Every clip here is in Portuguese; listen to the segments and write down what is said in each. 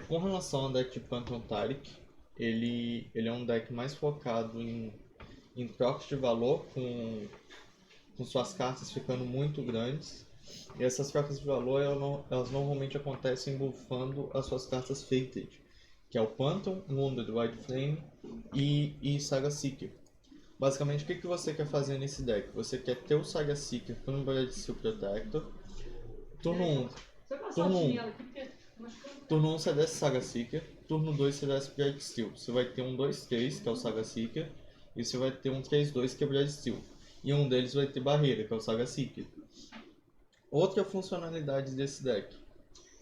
Com relação ao deck de Pantheon Taric, ele é um deck mais focado em trocas de valor, com suas cartas ficando muito grandes. E essas trocas de valor elas normalmente acontecem buffando as suas cartas Fated, que é o Pantheon, Wounded White Flame e Saga Seeker. Basicamente, o que você quer fazer nesse deck? Você quer ter o Saga Seeker com o Bloodsteel Protector. Turno 1, turno 1, turno 1 você desce Saga Seeker. Turno 2 você desce Bloodsteel. Você vai ter um 2-3, que é o Saga Seeker. E você vai ter um 3-2, que é Bloodsteel. E um deles vai ter barreira, que é o Saga Seeker. Outra funcionalidade desse deck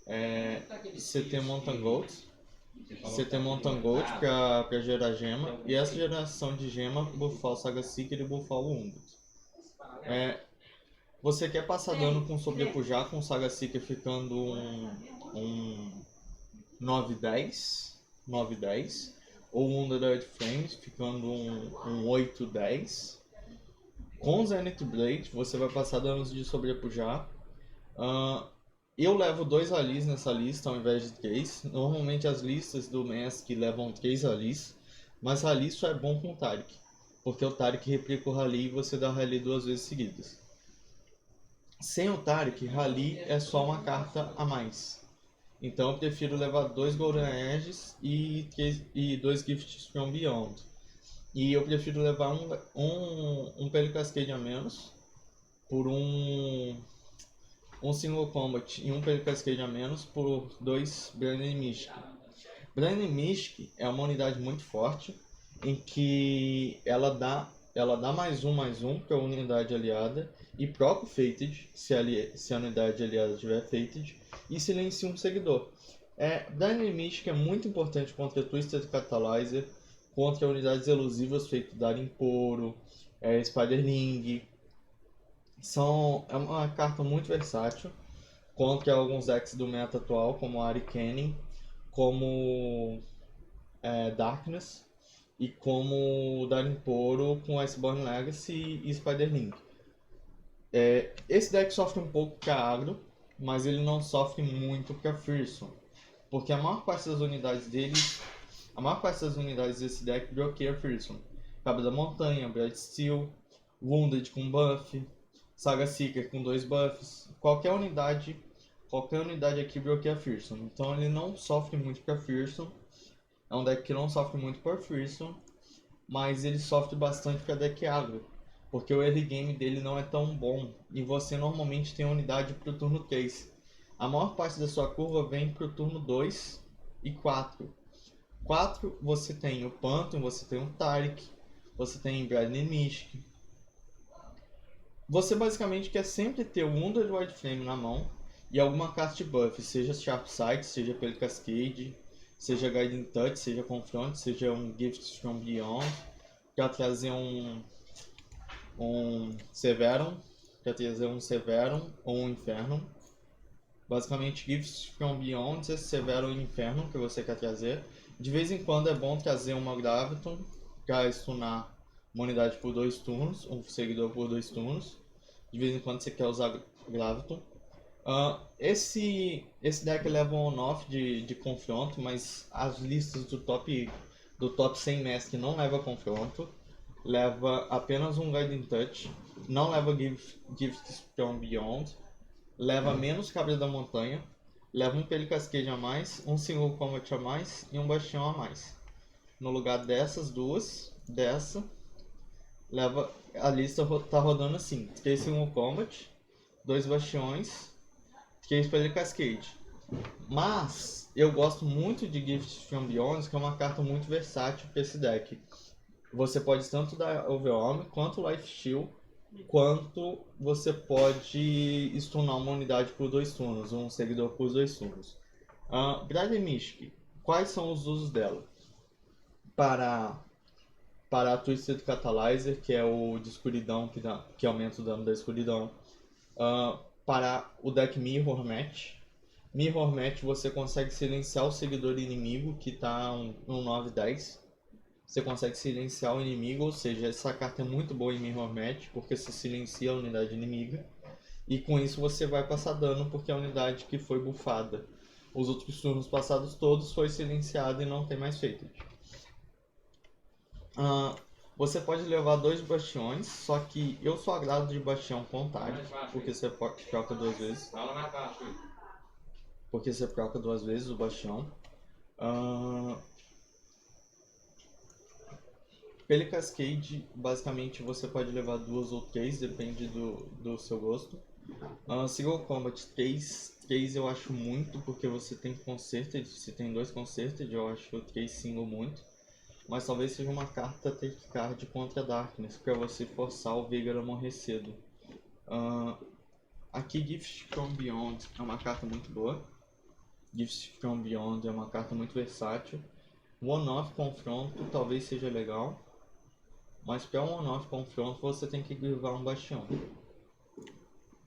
é você ter Mountain Gold. Você tem Mountain Gold pra gerar gema. E essa geração de gema buffar o Saga Seeker e buffar o Wounded. Você quer passar dano com sobrepujar, com o Saga Seeker ficando um 9-10, 9-10, ou um Wounded Flames ficando um 8-10. Com Zenith Blade você vai passar danos de sobrepujar. Eu levo 2 alis nessa lista ao invés de 3. Normalmente as listas do Mask levam 3 alis, mas rally só é bom com o Taric, porque o Taric replica o rally e você dá rally 2 vezes seguidas. Sem o Taric, rally é só uma carta a mais. Então eu prefiro levar 2 Golden Edges e 2 Gifts from Beyond. E eu prefiro levar um Pele Cascade a menos por um Single Combat e um Pele Cascade a menos por 2 Branded Mystic. Branded Mystic é uma unidade muito forte em que ela dá mais um para a unidade aliada e proc Fated, se a unidade aliada tiver Fated, e silencia um seguidor. Branded Mystic é muito importante contra Twisted Catalyzer, contra unidades elusivas feito Darimporo, Spiderling. É uma carta muito versátil contra alguns decks do meta atual, como Arcane, como Darkness e como Darimporo com Iceborne Legacy e Spiderling. Esse deck sofre um pouco para agro, mas ele não sofre muito para Fearsome, porque a maior parte das unidades desse deck bloqueia Fearsome. Cabra da Montanha, Bloodsteel, Wounded com buff, Saga Seeker com 2 buffs. Qualquer unidade aqui bloqueia Fearsome. Então ele não sofre muito para Fearsome. É um deck que não sofre muito por Fearsome, mas ele sofre bastante para deck agro, porque o early game dele não é tão bom e você normalmente tem unidade para o turno 3. A maior parte da sua curva vem para o turno 2 e 4. 4 você tem o Pantheon, você tem o Taric, você tem Branded Mystic. Você basicamente quer sempre ter o Wounded White Flame na mão e alguma carta de buff, seja Sharp Sight, seja Pele Cascade, seja Guiding Touch, seja Confront, seja um Gift from Beyond, para trazer um Severum, ou um Infernum. Basicamente, Gifts from Beyond, esse Severum e Infernum que você quer trazer. De vez em quando é bom trazer uma Graviton para stunar uma unidade por 2 turnos, um seguidor por 2 turnos. De vez em quando você quer usar Graviton. Esse deck leva um on-off de confronto, mas as listas do top 100 Mask não leva confronto. Leva apenas um Guiding Touch, não leva Gifts from Beyond, leva menos Cabra da Montanha, leva um Pele Cascade a mais, um Single Combat a mais e um Bastião a mais. No lugar dessas duas, leva a lista tá rodando assim: 3 Single Combat, 2 Bastiões, 3 Pele Cascade. Mas eu gosto muito de Gifts from Beyond, que é uma carta muito versátil para esse deck. Você pode tanto dar Overwhelm quanto Life Steal, quanto você pode stunar uma unidade por 2 turnos, um seguidor por 2 turnos. Branded Mystic, quais são os usos dela? Para a Twisted Catalyzer, que é o de escuridão, que aumenta o dano da escuridão. Para o deck Mirror Match. Mirror Match você consegue silenciar o seguidor inimigo que está no 9-10. Você consegue silenciar o inimigo, ou seja, essa carta é muito boa em Mirror Match, porque você silencia a unidade inimiga. E com isso você vai passar dano, porque é a unidade que foi buffada. Os outros turnos passados todos foi silenciado e não tem mais Fated. Você pode levar 2 bastiões, só que eu só agrado de bastião com target, porque você troca 2 vezes. Porque você troca 2 vezes o bastião. Pele Cascade, basicamente você pode levar 2 ou 3, depende do seu gosto. Single Combat 3 eu acho muito, porque você tem Concerted, você tem 2 Concerted, eu acho 3 single muito. Mas talvez seja uma carta take card contra Darkness, para você forçar o Vigor a morrer cedo. Aqui Gift from Beyond é uma carta muito boa. Gift from Beyond é uma carta muito versátil. One-off confronto talvez seja legal, mas para um one-off confronto você tem que grivar um bastião.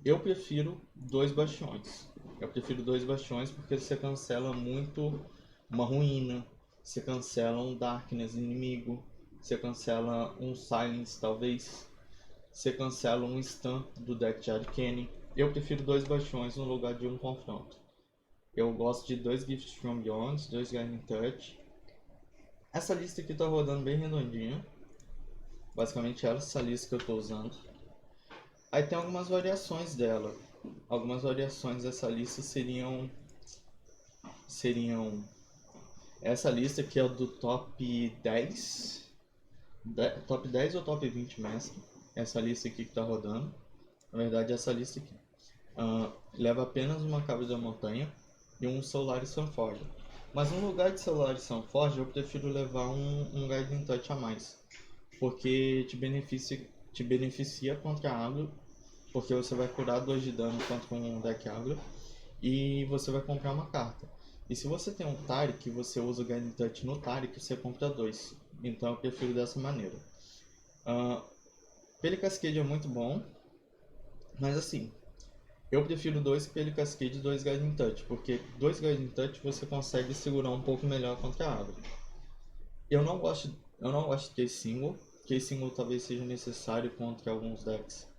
Eu prefiro 2 bastiões. Porque você cancela muito uma ruína, você cancela um Darkness inimigo, você cancela um Silence talvez, você cancela um Stun do deck de Arcane. Eu prefiro 2 bastiões no lugar de um confronto. Eu gosto de 2 Gifts from Beyond, 2 Guiding Touch. Essa lista aqui tá rodando bem redondinha. Basicamente é essa lista que eu estou usando. Aí tem algumas variações dela. Algumas variações dessa lista seriam essa lista que é do top 10. Top 10 ou top 20 mestre. Essa lista aqui que está rodando. Na verdade essa lista aqui. Leva apenas uma Cabra da Montanha e um Solaris Sunforge. Mas no lugar de Solaris Sunforge eu prefiro levar um Guiding Touch a mais. Porque te beneficia contra agro. Porque você vai curar 2 de dano contra um deck agro. E você vai comprar uma carta. E se você tem um Taric, você usa o Guiding Touch no Taric, você compra 2. Então eu prefiro dessa maneira. Pele Cascade é muito bom. Mas assim, eu prefiro 2 Pele Cascade e 2 Guiding Touch. Porque 2 Guiding Touch você consegue segurar um pouco melhor contra a agro. Eu não gosto de Case Single. Case Single talvez seja necessário contra alguns decks.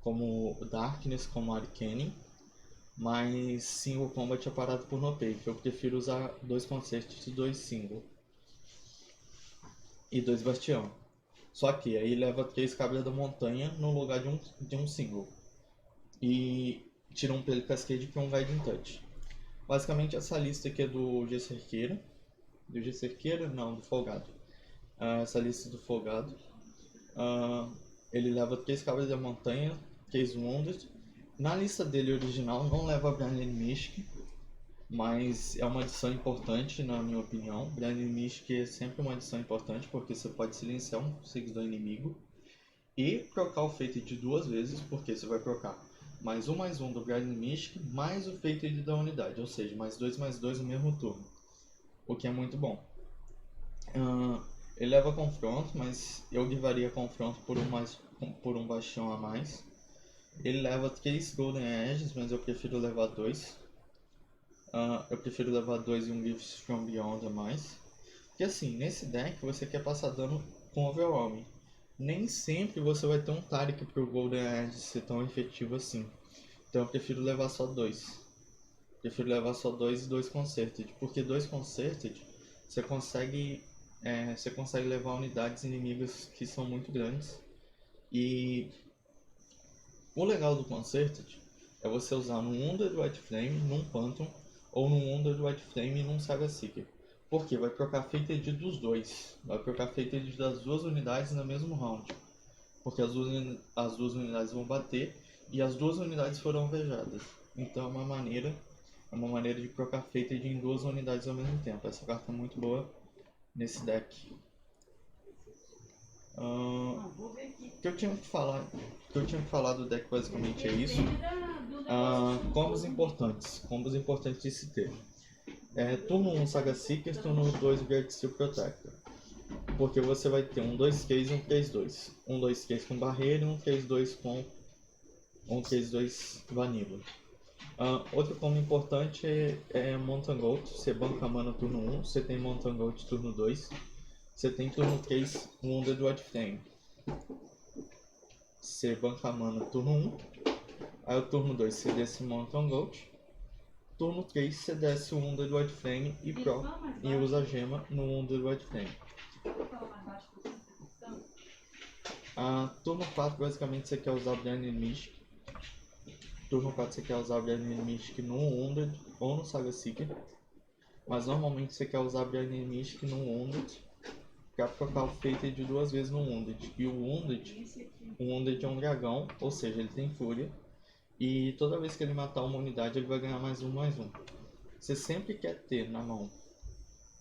Como Darkness, como Arcane. Mas Single Combat é parado por no pay. Eu prefiro usar 2 Concerts e 2 Single. E 2 Bastião. Só que aí leva 3 Cabra da Montanha no lugar de um Single. E tira um Pele Cascade que é um Guiding Touch. Basicamente essa lista aqui é do Gesserqueira. Do Gesserqueira? Não, do Folgado. Essa lista do Folgado. Ele leva 3 Cabras da Montanha, 3 Wounded. Na lista dele original não leva Blinded Mystic, mas é uma adição importante na minha opinião. Blinded Mystic é sempre uma adição importante porque você pode silenciar um seguidor inimigo e trocar o Fated 2 vezes, porque você vai trocar mais um do Blinded Mystic mais o Fated da unidade, ou seja, mais 2 no mesmo turno, o que é muito bom. Ele leva confronto, mas eu levaria confronto por um bastião a mais. Ele leva 3 Golden Edges, mas eu prefiro levar 2. Eu prefiro levar 2 e um Gift from Beyond a mais. Porque assim, nesse deck você quer passar dano com Overwhelming. Nem sempre você vai ter um Taric pro Golden Edge ser tão efetivo assim. Então eu prefiro levar só 2. Prefiro levar só 2 e 2 Concerted. Porque 2 Concerted você consegue levar unidades inimigas que são muito grandes. E o legal do Concerted é você usar num Wounded White Flame, num Phantom, ou num Wounded White Flame e num Saga Seeker. Porque vai trocar Fated dos dois. Vai trocar Fated das 2 unidades no mesmo round. Porque as duas unidades vão bater e as 2 unidades foram alvejadas. Então é uma maneira de trocar Fated em 2 unidades ao mesmo tempo. Essa carta é muito boa nesse deck. O que eu tinha que falar do deck basicamente é isso. Combos importantes de se ter. Turno 1 Saga Seeker, turno 2 Great Steel Protector. Porque você vai ter um 2-3 e um 3-2. Um 2-3 com barreira e um 3-2 com um 3-2 Vanilla. Outro combo importante é Mountain Goat. Você banca mana turno 1, você tem Mountain Goat turno 2. Você tem turno 3 Wounded White Flame. Você banca mana turno 1. Aí o turno 2 você desce Mountain Goat. Turno 3 você desce o Wounded White Flame e usa a gema no Wounded White Flame. Turno 4 basicamente você quer usar Blinded Mystic. Turno 4 você quer usar Blinded Mystic no Wounded ou no Saga Seeker. Mas normalmente você quer usar Blinded Mystic no Wounded para trocar o Fated 2 vezes no Wounded. E o Wounded é um dragão, ou seja, ele tem fúria. E toda vez que ele matar uma unidade ele vai ganhar +1/+1. Você sempre quer ter na mão.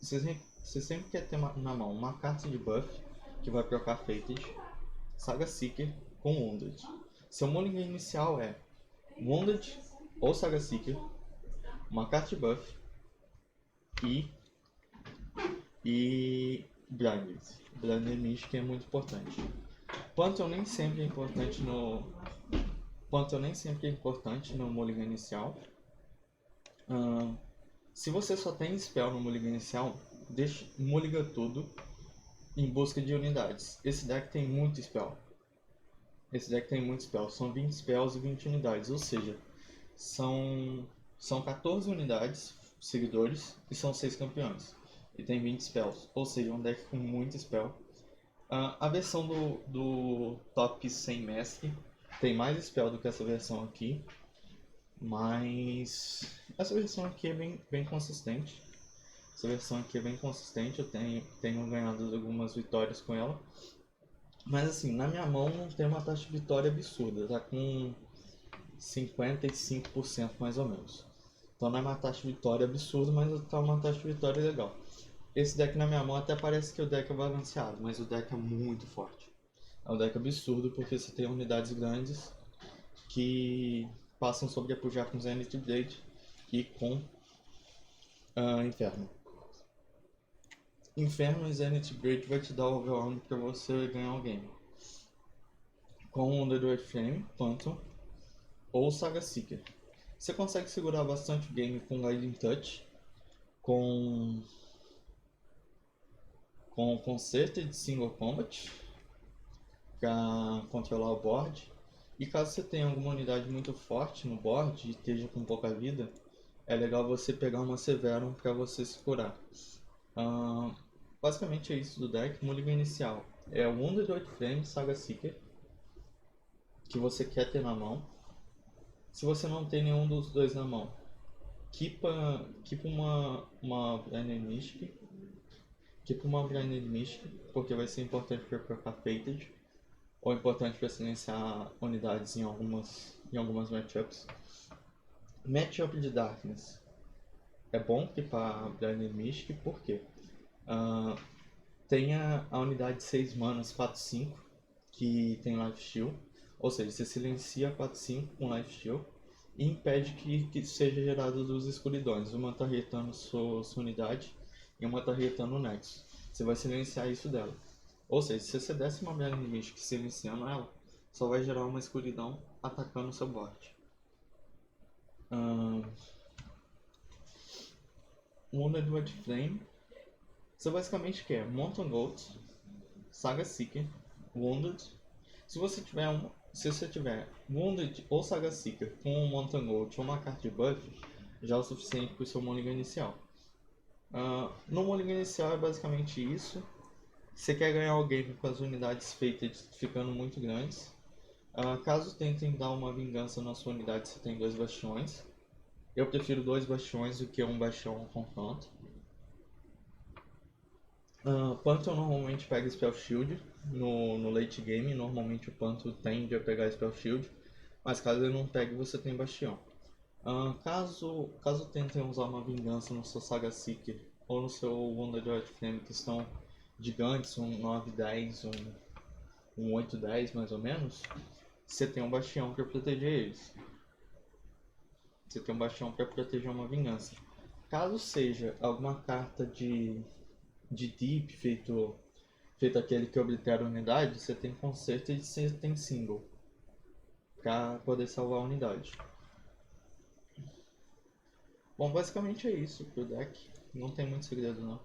Você sempre quer ter na mão uma carta de buff que vai trocar Fated, Saga Seeker com Wounded. Seu Mulligan inicial é Wounded ou Saga Seeker, uma carta de buff e Blinded. Blinded Mystic é muito importante. Pantheon nem sempre é importante no Mulligan inicial. Se você só tem spell no Mulligan inicial, mulliga tudo em busca de unidades. Esse deck tem muito spell. São 20 spells e 20 unidades, ou seja, são 14 unidades, seguidores, e são 6 campeões. E tem 20 spells, ou seja, um deck com muito spell. A versão do top 100 mestre tem mais spell do que essa versão aqui, mas essa versão aqui é bem consistente. Eu tenho ganhado algumas vitórias com ela. Mas assim, na minha mão não tem uma taxa de vitória absurda, tá com 55% mais ou menos. Então não é uma taxa de vitória absurda, mas tá uma taxa de vitória legal. Esse deck na minha mão até parece que o deck é balanceado, mas o deck é muito forte. É um deck absurdo porque você tem unidades grandes que passam sobre a pujar com Zenith Blade e com Inferno. Inferno e Zenith Blade vai te dar o overwhelm para você ganhar o game. Com o Wounded White Flame, Pantheon ou Saga Seeker. Você consegue segurar bastante o game com Guiding Touch, com Concerted Single Combat para controlar o board. E caso você tenha alguma unidade muito forte no board e esteja com pouca vida, é legal você pegar uma Severum para você se curar. Basicamente é isso do deck. Mulligan inicial é o Wounded White Flame Saga Seeker, que você quer ter na mão. Se você não tem nenhum dos dois na mão, keepa uma Blinded Mystic. Porque vai ser importante para trocar Fated, ou importante para silenciar unidades em algumas matchups. Matchup de Darkness é bom para Blinded Mystic, porque tem a unidade 6 manas 4/5 que tem Life Steal, ou seja, você silencia 4/5 com Life Steal e impede que seja gerado dos escuridões. Uma tá retando sua unidade e uma tá retando o Nexus. Você vai silenciar isso dela. Ou seja, se você desse uma Blinded Mystic silenciando ela, só vai gerar uma escuridão atacando o seu board. Wounded White Flame. Você basicamente quer Mountain Goat, Saga Seeker, Wounded. Se você tiver Wounded ou Saga Seeker com um Mountain Goat ou uma carta de buff, já é o suficiente para o seu Mulligan inicial. No Mulligan inicial é basicamente isso. Você quer ganhar o game com as unidades feitas ficando muito grandes. Caso tentem dar uma vingança na sua unidade, você tem 2 bastiões. Eu prefiro 2 bastiões do que um bastião ao confronto. Pantheon normalmente pega Spell Shield no late game. Normalmente o Pantheon tende a pegar Spell Shield, mas caso ele não pegue, você tem bastião. Caso tentem usar uma vingança no seu Saga Seeker ou no seu Wounded White Flame, que estão gigantes, um 9/10, um 8/10 mais ou menos, você tem um bastião para proteger eles. Você tem um bastião para proteger uma vingança. Caso seja alguma carta de deep feito aquele que oblitera a unidade, você tem conserto e você tem single para poder salvar a unidade. Bom, basicamente é isso pro deck. Não tem muito segredo não.